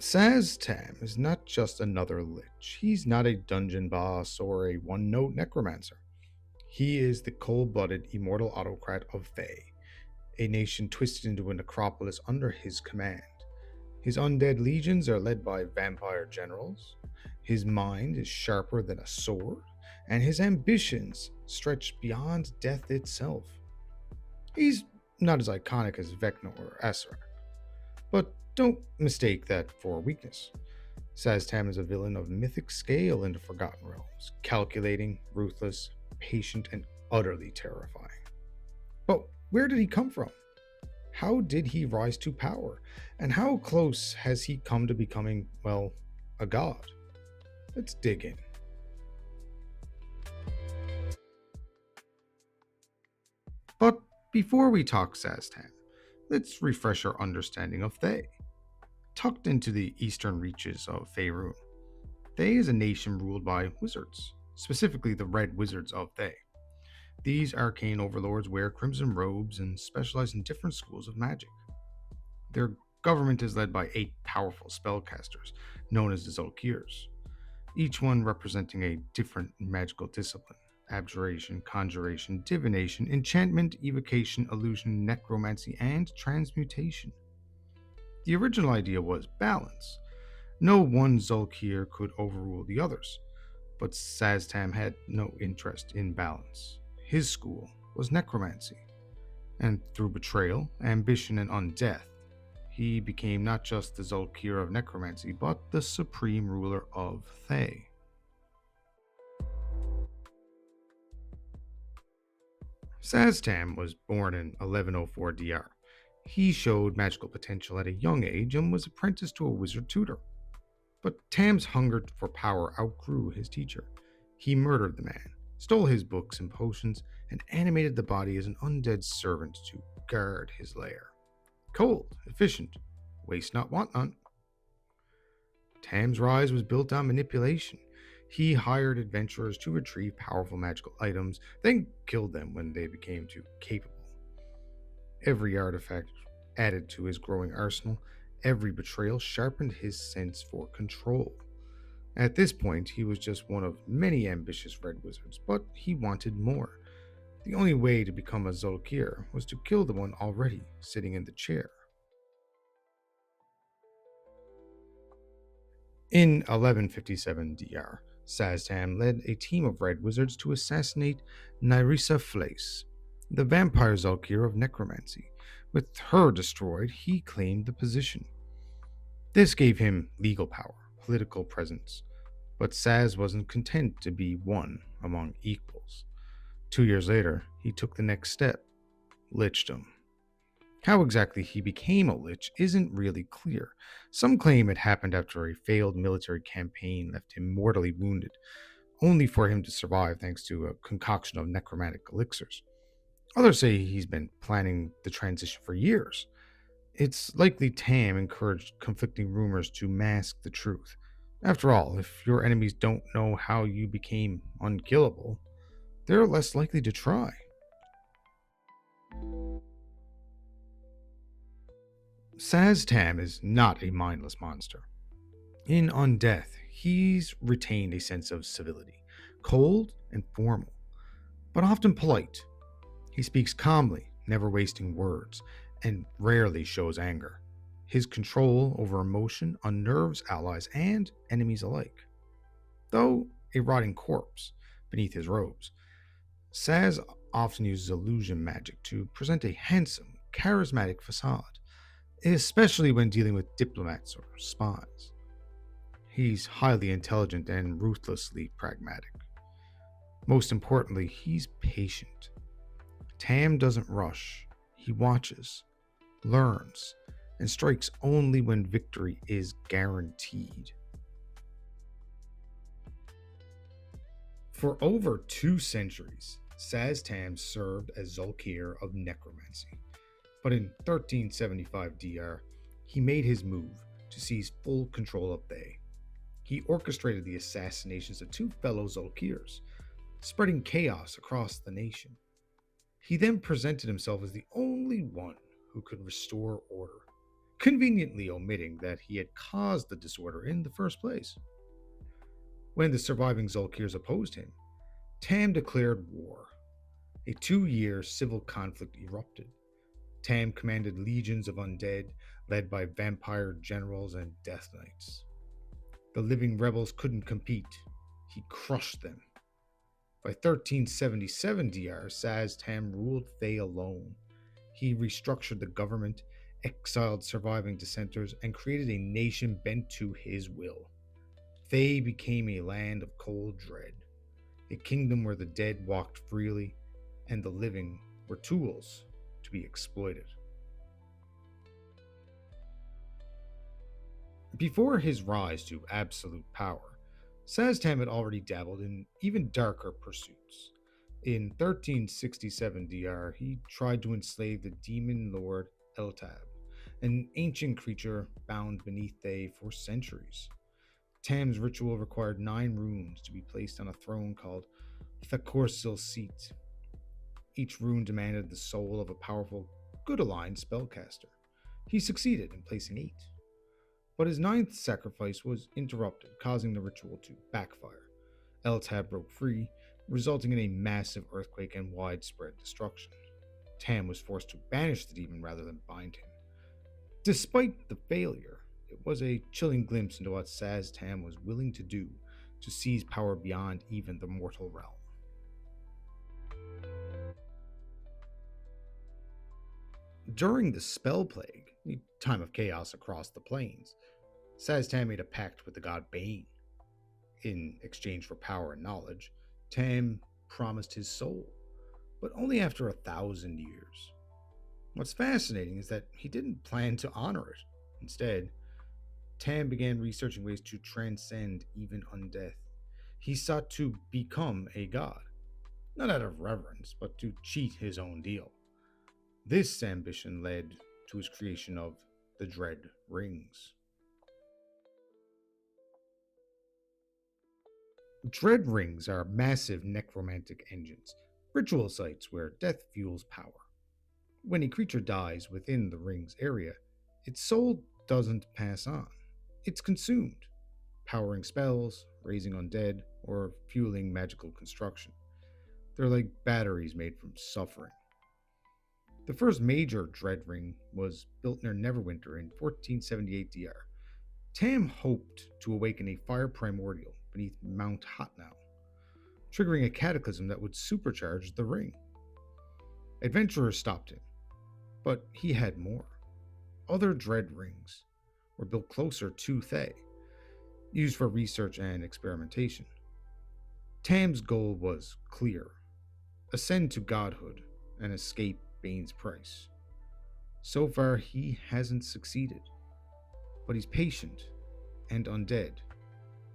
Szass Tam is not just another Lich. He's not a dungeon boss or a one note necromancer. He is the cold blooded immortal autocrat of Thay, a nation twisted into a necropolis under his command. His undead legions are led by vampire generals. His mind is sharper than a sword, and his ambitions stretch beyond death itself. He's not as iconic as Vecna or Asura, but don't mistake that for weakness. Szazz Tam is a villain of mythic scale in the Forgotten Realms, calculating, ruthless, patient, and utterly terrifying. But where did he come from? How did he rise to power? And how close has he come to becoming, well, a god? Let's dig in. But before we talk Szazz Tam, let's refresh our understanding of Thay. Tucked into the eastern reaches of Faerun, Thay is a nation ruled by wizards, specifically the Red Wizards of Thay. These arcane overlords wear crimson robes and specialize in different schools of magic. Their government is led by 8 powerful spellcasters, known as the Zulkirs, each one representing a different magical discipline: abjuration, conjuration, divination, enchantment, evocation, illusion, necromancy, and transmutation. The original idea was balance. No one Zulkir could overrule the others, but Szazz Tam had no interest in balance. His school was necromancy, and through betrayal, ambition, and undeath, he became not just the Zulkir of Necromancy, but the supreme ruler of Thay. Szazz Tam was born in 1104 DR. He showed magical potential at a young age and was apprenticed to a wizard tutor. But Tam's hunger for power outgrew his teacher. He murdered the man, stole his books and potions, and animated the body as an undead servant to guard his lair. Cold, efficient, waste not, want not. Tam's rise was built on manipulation. He hired adventurers to retrieve powerful magical items, then killed them when they became too capable. Every artifact added to his growing arsenal, every betrayal sharpened his sense for control. At this point, he was just one of many ambitious red wizards, but he wanted more. The only way to become a Zulkir was to kill the one already sitting in the chair. In 1157 DR, Szazz Tam led a team of red wizards to assassinate Nyrissa Flace, the vampire Zulkir of Necromancy. With her destroyed, he claimed the position. This gave him legal power, political presence, but Szazz wasn't content to be one among equals. 2 years later, he took the next step: lichdom. How exactly he became a lich isn't really clear. Some claim it happened after a failed military campaign left him mortally wounded, only for him to survive thanks to a concoction of necromantic elixirs. Others say he's been planning the transition for years. It's likely Tam encouraged conflicting rumors to mask the truth. After all, if your enemies don't know how you became unkillable, they're less likely to try. Szazz Tam is not a mindless monster. In Undead, he's retained a sense of civility, cold and formal, but often polite. He speaks calmly, never wasting words, and rarely shows anger. His control over emotion unnerves allies and enemies alike. Though a rotting corpse beneath his robes, Szazz often uses illusion magic to present a handsome, charismatic facade, especially when dealing with diplomats or spies. He's highly intelligent and ruthlessly pragmatic. Most importantly, he's patient. Tam doesn't rush, he watches, learns, and strikes only when victory is guaranteed. For over 2 centuries, Szazz Tam served as Zulkir of Necromancy. But in 1375 DR, he made his move to seize full control of Thay. He orchestrated the assassinations of 2 fellow Zulkirs, spreading chaos across the nation. He then presented himself as the only one who could restore order, conveniently omitting that he had caused the disorder in the first place. When the surviving Zulkirs opposed him, Tam declared war. A 2-year civil conflict erupted. Tam commanded legions of undead, led by vampire generals and death knights. The living rebels couldn't compete. He crushed them. By 1377 DR, Szazz Tam ruled Thay alone. He restructured the government, exiled surviving dissenters, and created a nation bent to his will. Thay became a land of cold dread, a kingdom where the dead walked freely and the living were tools to be exploited. Before his rise to absolute power, Szazz Tam had already dabbled in even darker pursuits. In 1367 DR, he tried to enslave the demon lord Eltab, an ancient creature bound beneath Thay for centuries. Tam's ritual required 9 runes to be placed on a throne called Thakorsil Seat. Each rune demanded the soul of a powerful, good-aligned spellcaster. He succeeded in placing 8. But his 9th sacrifice was interrupted, causing the ritual to backfire. Eltab broke free, resulting in a massive earthquake and widespread destruction. Tam was forced to banish the demon rather than bind him. Despite the failure, it was a chilling glimpse into what Szazz Tam was willing to do to seize power beyond even the mortal realm. During the Spell Plague, the time of chaos across the plains, Szazz Tam made a pact with the god Bane. In exchange for power and knowledge, Tam promised his soul, but only after 1,000 years. What's fascinating is that he didn't plan to honor it. Instead, Tam began researching ways to transcend even undeath. He sought to become a god, not out of reverence, but to cheat his own deal. This ambition led to his creation of the Dread Rings. Dread Rings are massive necromantic engines, ritual sites where death fuels power. When a creature dies within the ring's area, its soul doesn't pass on. It's consumed, powering spells, raising undead, or fueling magical construction. They're like batteries made from suffering. The first major Dread Ring was built near Neverwinter in 1478 DR. Tam hoped to awaken a fire primordial beneath Mount Hotnow, triggering a cataclysm that would supercharge the ring. Adventurers stopped him, but he had more. Other Dread Rings were built closer to Thay, used for research and experimentation. Tam's goal was clear: ascend to Godhood and escape Bane's price. So far, he hasn't succeeded, but he's patient and undead.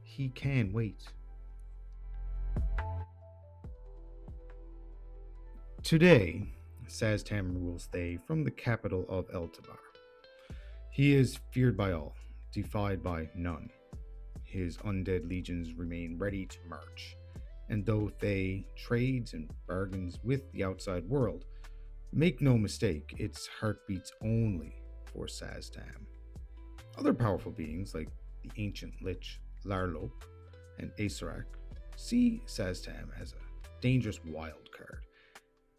He can wait. Today, Szazz Tam rules Thay from the capital of Eltab. He is feared by all, defied by none. His undead legions remain ready to march, and though Thay trades and bargains with the outside world, make no mistake, its heart beats only for Szazz Tam. Other powerful beings like the ancient Lich, Larlop, and Asarak see Szazz Tam as a dangerous wild card.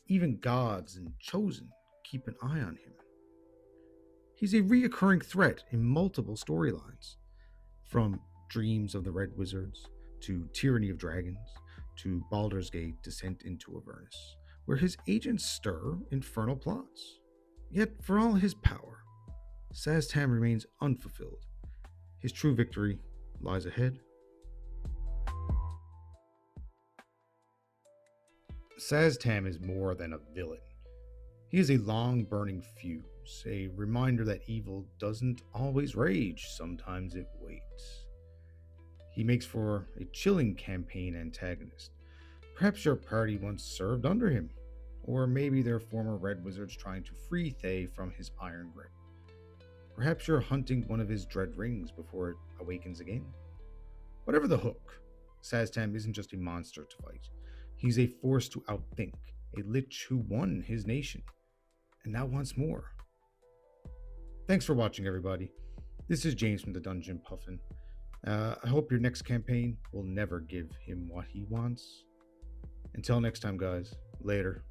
Even gods and chosen keep an eye on him. He's a reoccurring threat in multiple storylines, from Dreams of the Red Wizards to Tyranny of Dragons to Baldur's Gate Descent into Avernus, where his agents stir infernal plots. Yet, for all his power, Szazz Tam remains unfulfilled. His true victory lies ahead. Szazz Tam is more than a villain. He is a long-burning fuse, a reminder that evil doesn't always rage, sometimes it waits. He makes for a chilling campaign antagonist. Perhaps your party once served under him, or maybe they're former Red Wizards trying to free Thay from his iron grip. Perhaps you're hunting one of his Dread Rings before it awakens again. Whatever the hook, Szazz Tam isn't just a monster to fight. He's a force to outthink, a Lich who won his nation, and now wants more. Thanks for watching, everybody. This is James from the Dungeon Puffin. I hope your next campaign will never give him what he wants. Until next time, guys. Later.